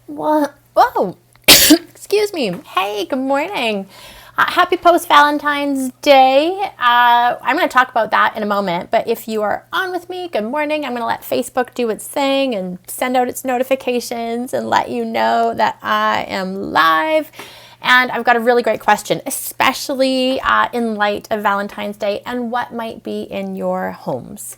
What? Whoa. Excuse me. Hey, good morning. Happy post-Valentine's Day. I'm going to talk about that in a moment, but if you are on with me, good morning. I'm going to let Facebook do its thing and send out its notifications and let you know that I am live. And I've got a really great question, especially in light of Valentine's Day and what might be in your homes.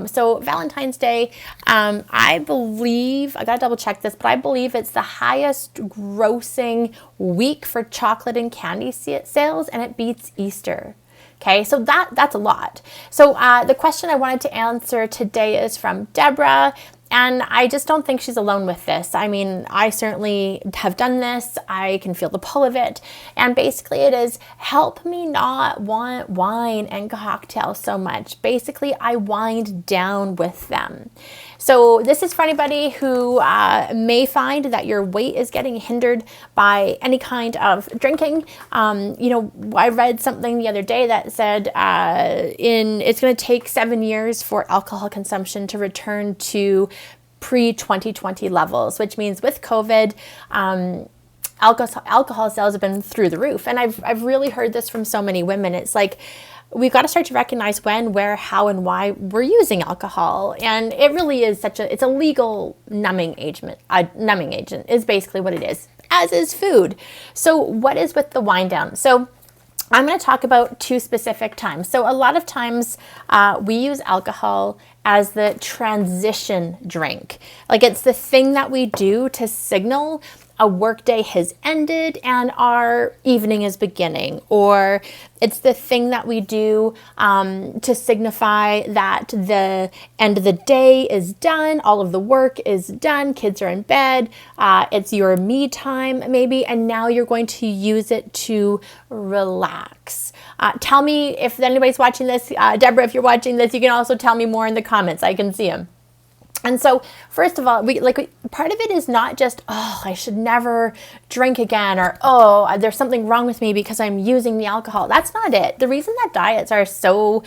So Valentine's Day, I believe, I gotta double check this, but I believe it's the highest grossing week for chocolate and candy sales, and it beats Easter. Okay, so that's a lot. So the question I wanted to answer today is from Deborah. And I just don't think she's alone with this. I mean, I certainly have done this. I can feel the pull of it. And basically it is, help me not want wine and cocktails so much. Basically, I wind down with them. So this is for anybody who may find that your weight is getting hindered by any kind of drinking. I read something the other day that said it's going to take 7 years for alcohol consumption to return to pre-2020 levels, which means with COVID, alcohol sales have been through the roof. And I've really heard this from so many women. It's like, we've got to start to recognize when, where, how, and why we're using alcohol. And it really is it's a legal numbing agent. Numbing agent is basically what it is, as is food. So what is with the wind down? So I'm going to talk about two specific times. So a lot of times we use alcohol as the transition drink. Like, it's the thing that we do to signal a workday has ended and our evening is beginning, or it's the thing that we do to signify that the end of the day is done, all of the work is done, kids are in bed, it's your me time maybe, and now you're going to use it to relax. Tell me if anybody's watching this. Deborah, if you're watching this, you can also tell me more in the comments. I can see them. And so, first of all, part of it is not just, oh, I should never drink again, or, oh, there's something wrong with me because I'm using the alcohol. That's not it. The reason that diets are so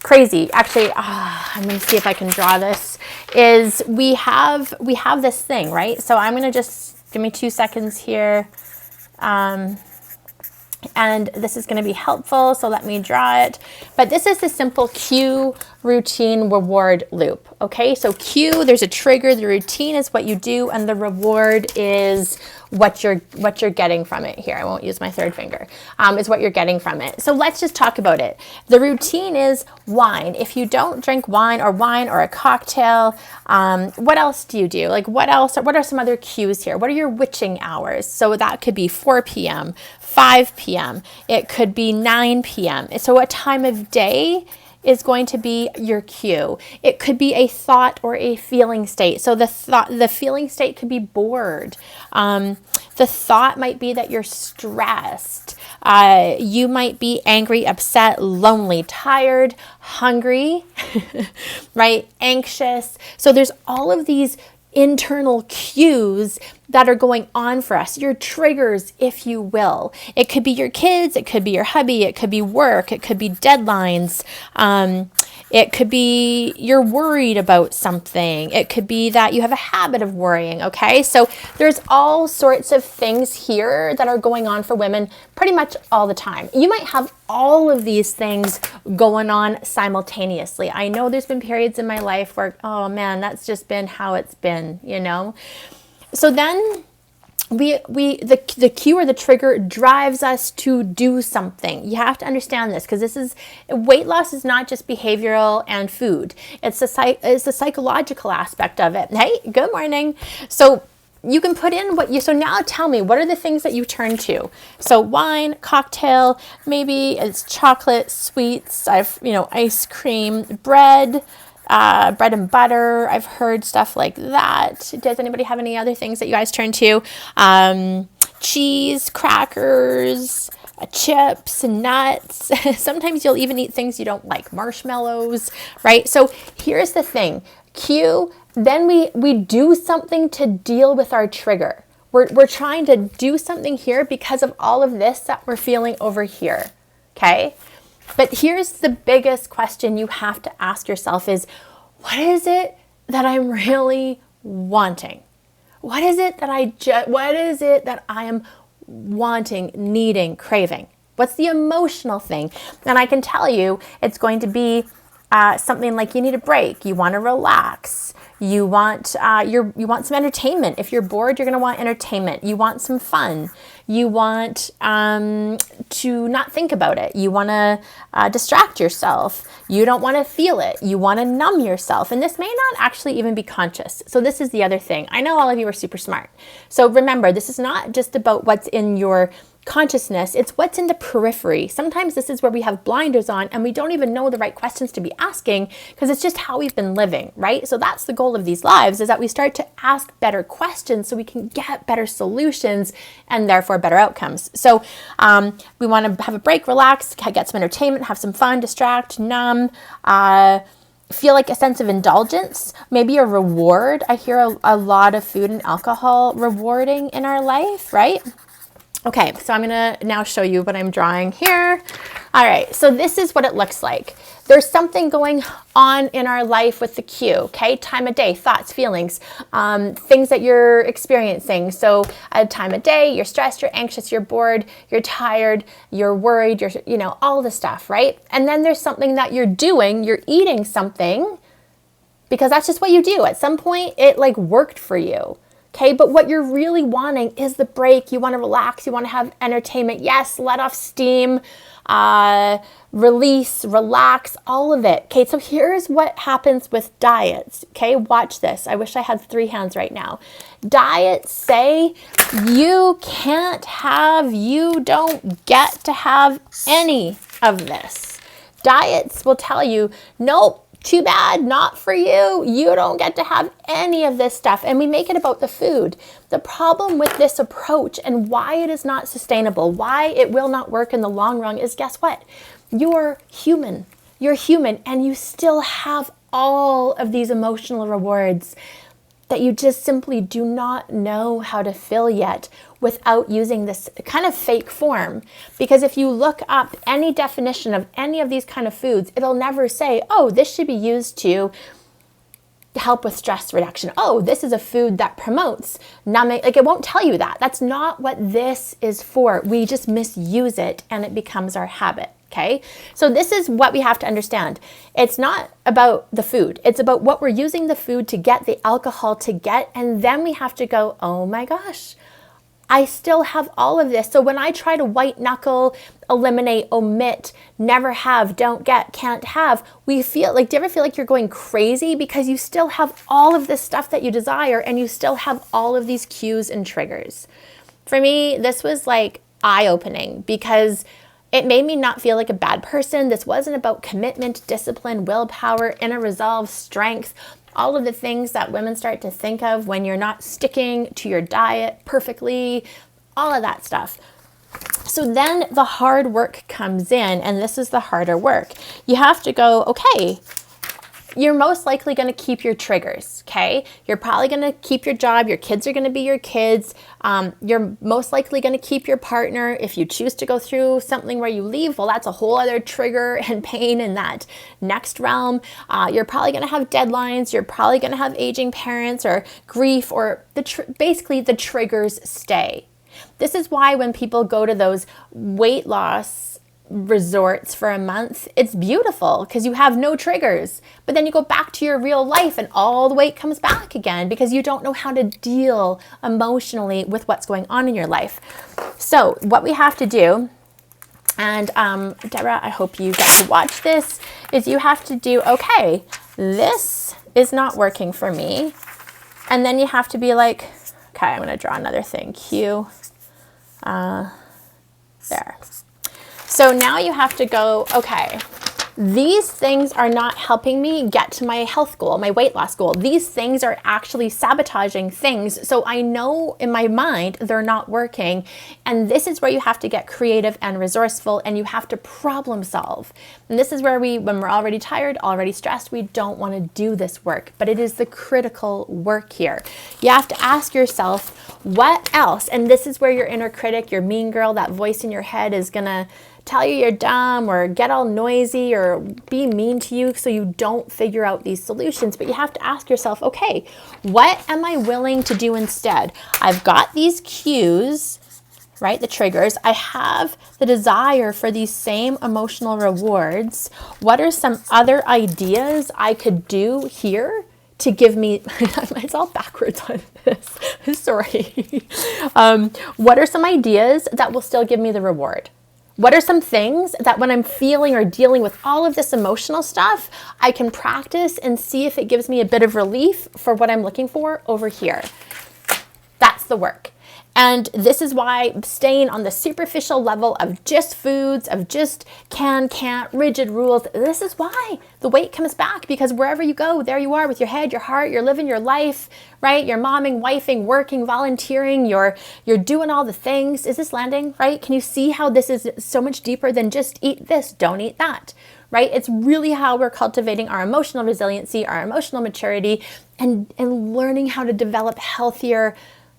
crazy, actually, I'm going to see if I can draw this, is we have this thing, right? So I'm going to just, give me 2 seconds here. And this is going to be helpful, so let me draw it. But this is the simple cue, routine, reward loop. Okay, so cue, there's a trigger, the routine is what you do, and the reward is what you're getting from it. Here, I won't use my third finger. Is what you're getting from it. So let's just talk about it. The routine is wine. If you don't drink wine or a cocktail, what else do you do? Like, what else? What are some other cues here? What are your witching hours? So that could be 4 p.m., 5 p.m. It could be 9 p.m. So what time of day is going to be your cue? It could be a thought or a feeling state. So the feeling state could be bored. The thought might be that you're stressed. You might be angry, upset, lonely, tired, hungry, right? Anxious. So there's all of these internal cues that are going on for us, your triggers, if you will. It could be your kids, it could be your hubby, it could be work, it could be deadlines, it could be you're worried about something, it could be that you have a habit of worrying, okay? So there's all sorts of things here that are going on for women pretty much all the time. You might have all of these things going on simultaneously. I know there's been periods in my life where, oh man, that's just been how it's been, you know? So then the cue or the trigger drives us to do something. You have to understand this, because weight loss is not just behavioral and food. It's the psychological aspect of it. Hey, good morning. So you can put in so now tell me, what are the things that you turn to? So wine, cocktail, maybe it's chocolate, sweets, ice cream, bread and butter. I've heard stuff like that. Does anybody have any other things that you guys turn to? Cheese, crackers, chips, nuts. Sometimes you'll even eat things you don't like, marshmallows, right? So here's the thing. Cue, then we do something to deal with our trigger. We're trying to do something here because of all of this that we're feeling over here, okay? But here's the biggest question you have to ask yourself is, what is it that I'm really wanting? What is it that I am wanting, needing, craving? What's the emotional thing? And I can tell you it's going to be something like you need a break, you want to relax, you want you want some entertainment. If you're bored, you're going to want entertainment. You want some fun. You want to not think about it. You want to distract yourself. You don't want to feel it. You want to numb yourself. And this may not actually even be conscious. So this is the other thing. I know all of you are super smart. So remember, this is not just about what's in your consciousness, it's what's in the periphery. Sometimes this is where we have blinders on and we don't even know the right questions to be asking because it's just how we've been living, right? So that's the goal of these lives, is that we start to ask better questions so we can get better solutions and therefore better outcomes. So we want to have a break, relax, get some entertainment, have some fun, distract, numb, feel like a sense of indulgence, maybe a reward. I hear a lot of food and alcohol rewarding in our life, right? Okay, so I'm gonna now show you what I'm drawing here. All right, so this is what it looks like. There's something going on in our life with the Q, okay? Time of day, thoughts, feelings, things that you're experiencing. So at a time of day, you're stressed, you're anxious, you're bored, you're tired, you're worried, you're, all the stuff, right? And then there's something that you're doing, you're eating something, because that's just what you do. At some point, it like worked for you. Okay, but what you're really wanting is the break. You want to relax. You want to have entertainment. Yes, let off steam, release, relax, all of it. Okay, so here's what happens with diets. Okay, watch this. I wish I had 3 hands right now. Diets say you don't get to have any of this. Diets will tell you, nope. Too bad, not for you. You don't get to have any of this stuff. And we make it about the food. The problem with this approach and why it is not sustainable, why it will not work in the long run is, guess what? You're human. You're human and you still have all of these emotional rewards that you just simply do not know how to fill yet without using this kind of fake form. Because if you look up any definition of any of these kind of foods, it'll never say, oh, this should be used to help with stress reduction. Oh, this is a food that promotes numbing. Like, it won't tell you that. That's not what this is for. We just misuse it and it becomes our habit. Okay, so this is what we have to understand. It's not about the food. It's about what we're using the food to get, the alcohol to get, and then we have to go, oh my gosh, I still have all of this. So when I try to white knuckle, eliminate, omit, never have, don't get, can't have, we feel like, do you ever feel like you're going crazy because you still have all of this stuff that you desire and you still have all of these cues and triggers? For me, this was like eye-opening because it made me not feel like a bad person. This wasn't about commitment, discipline, willpower, inner resolve, strength, all of the things that women start to think of when you're not sticking to your diet perfectly, all of that stuff. So then the hard work comes in, and this is the harder work. You have to go, okay, you're most likely going to keep your triggers, okay? You're probably going to keep your job. Your kids are going to be your kids. You're most likely going to keep your partner. If you choose to go through something where you leave, well, that's a whole other trigger and pain in that next realm. You're probably going to have deadlines. You're probably going to have aging parents or grief, or basically the triggers stay. This is why when people go to those weight loss resorts for a month, it's beautiful because you have no triggers. But then you go back to your real life and all the weight comes back again because you don't know how to deal emotionally with what's going on in your life. So what we have to do, and Deborah, I hope you get to watch this, is you have to do, okay, this is not working for me. And then you have to be like, okay, I'm going to draw another thing. Q. There. So now you have to go, okay, these things are not helping me get to my health goal, my weight loss goal. These things are actually sabotaging things. So I know in my mind they're not working. And this is where you have to get creative and resourceful, and you have to problem solve. And this is where when we're already tired, already stressed, we don't want to do this work, but it is the critical work here. You have to ask yourself, what else? And this is where your inner critic, your mean girl, that voice in your head is going to tell you you're dumb or get all noisy or be mean to you so you don't figure out these solutions. But you have to ask yourself, okay, what am I willing to do instead? I've got these cues, right? The triggers. I have the desire for these same emotional rewards. What are some other ideas I could do here to give me, it's all backwards on this, sorry. What are some ideas that will still give me the reward? What are some things that when I'm feeling or dealing with all of this emotional stuff, I can practice and see if it gives me a bit of relief for what I'm looking for over here? That's the work. And this is why staying on the superficial level of just foods, of just can, can't, rigid rules, this is why the weight comes back, because wherever you go, there you are with your head, your heart, you're living your life, right? You're momming, wifing, working, volunteering, you're doing all the things. Is this landing, right? Can you see how this is so much deeper than just eat this, don't eat that, right? It's really how we're cultivating our emotional resiliency, our emotional maturity, and learning how to develop healthier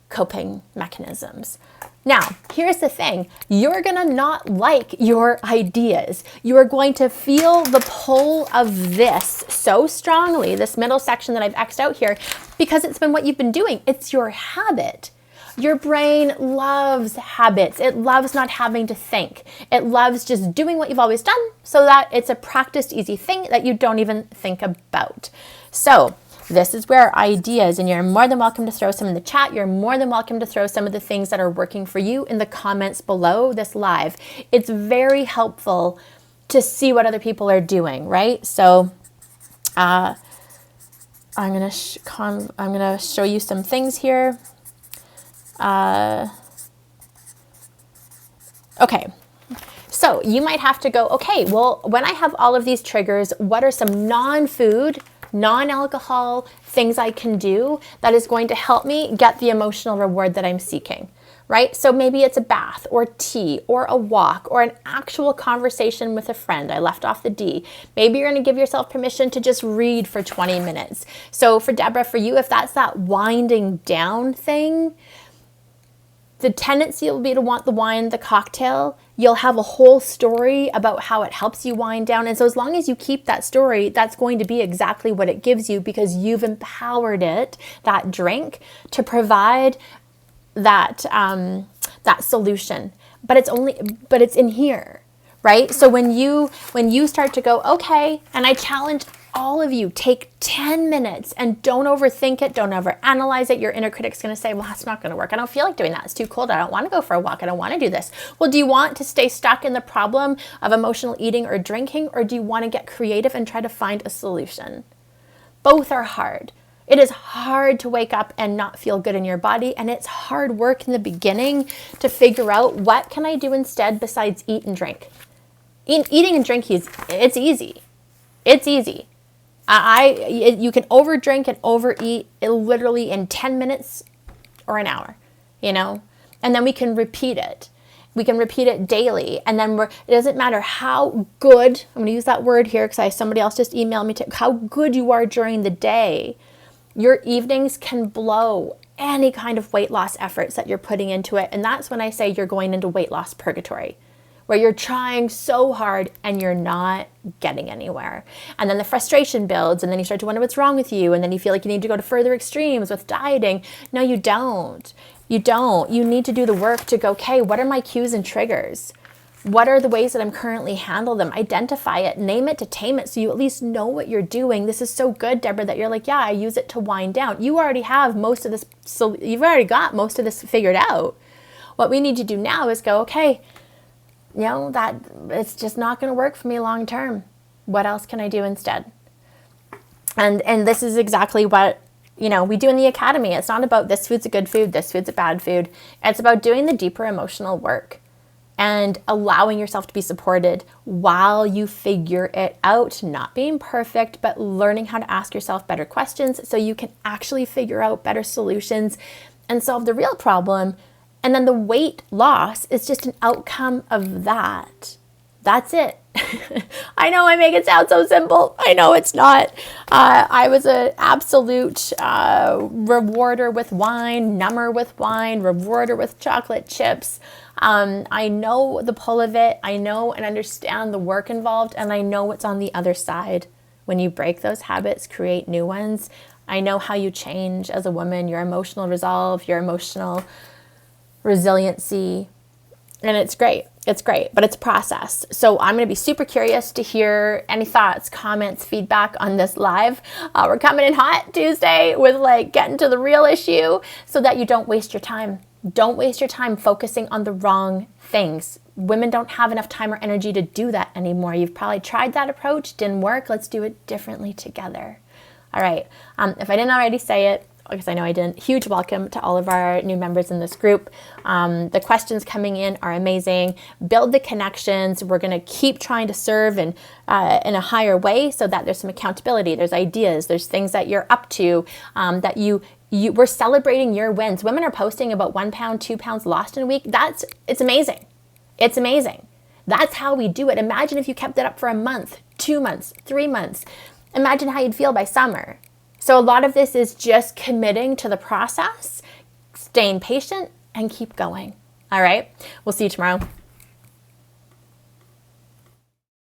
coping mechanisms. Now, here's the thing. You're going to not like your ideas. You are going to feel the pull of this so strongly, this middle section that I've X'd out here, because it's been what you've been doing. It's your habit. Your brain loves habits. It loves not having to think. It loves just doing what you've always done so that it's a practiced, easy thing that you don't even think about. So, this is where ideas, and you're more than welcome to throw some in the chat. You're more than welcome to throw some of the things that are working for you in the comments below this live. It's very helpful to see what other people are doing, right? So I'm gonna show you some things here. Okay. So you might have to go, okay, well, when I have all of these triggers, what are some non-food, non-alcohol things I can do that is going to help me get the emotional reward that I'm seeking, right? So maybe it's a bath or tea or a walk or an actual conversation with a friend. I left off the D. Maybe you're going to give yourself permission to just read for 20 minutes. So for Deborah, for you, if that's that winding down thing, the tendency will be to want the wine, the cocktail. You'll have a whole story about how it helps you wind down. And so as long as you keep that story, that's going to be exactly what it gives you because you've empowered it, that drink, to provide that, that solution. But it's in here, right? So when you start to go, okay, and I challenge all of you, take 10 minutes and don't overthink it. Don't overanalyze it. Your inner critic's going to say, well, that's not going to work. I don't feel like doing that. It's too cold. I don't want to go for a walk. I don't want to do this. Well, do you want to stay stuck in the problem of emotional eating or drinking, or do you want to get creative and try to find a solution? Both are hard. It is hard to wake up and not feel good in your body. And it's hard work in the beginning to figure out what can I do instead besides eat and drink. Eating and drinking, it's easy. It's easy. You can overdrink and overeat literally in 10 minutes or an hour, and then we can repeat it. We can repeat it daily. And then it doesn't matter how good, I'm going to use that word here because somebody else just emailed me, how good you are during the day. Your evenings can blow any kind of weight loss efforts that you're putting into it. And that's when I say you're going into weight loss purgatory, where you're trying so hard and you're not getting anywhere. And then the frustration builds, and then you start to wonder what's wrong with you, and then you feel like you need to go to further extremes with dieting. No, you don't. You don't. You need to do the work to go, okay, what are my cues and triggers? What are the ways that I'm currently handle them? Identify it, name it to tame it, so you at least know what you're doing. This is so good, Deborah, that you're like, yeah, I use it to wind down. You already have most of this, so you've already got most of this figured out. What we need to do now is go, okay, that it's just not going to work for me long term. What else can I do instead? And this is exactly what, we do in the academy. It's not about this food's a good food, this food's a bad food. It's about doing the deeper emotional work and allowing yourself to be supported while you figure it out, not being perfect, but learning how to ask yourself better questions so you can actually figure out better solutions and solve the real problem. And then the weight loss is just an outcome of that. That's it. I know I make it sound so simple. I know it's not. I was an absolute rewarder with wine, number with wine, rewarder with chocolate chips. I know the pull of it. I know and understand the work involved, and I know what's on the other side. When you break those habits, create new ones. I know how you change as a woman, your emotional resolve, your emotional resiliency, and it's great. It's great, but it's a process. So I'm going to be super curious to hear any thoughts, comments, feedback on this live. We're coming in hot Tuesday with like getting to the real issue so that you don't waste your time. Don't waste your time focusing on the wrong things. Women don't have enough time or energy to do that anymore. You've probably tried that approach, didn't work. Let's do it differently together. All right. If I didn't already say it, because I know I didn't, huge welcome to all of our new members in this group. The questions coming in are amazing. Build the connections. We're going to keep trying to serve in a higher way so that there's some accountability. There's ideas. There's things that you're up to, that we're celebrating your wins. Women are posting about 1 pound, 2 pounds lost in a week. It's amazing. It's amazing. That's how we do it. Imagine if you kept it up for a month, 2 months, 3 months. Imagine how you'd feel by summer. So a lot of this is just committing to the process, staying patient, and keep going. All right. We'll see you tomorrow.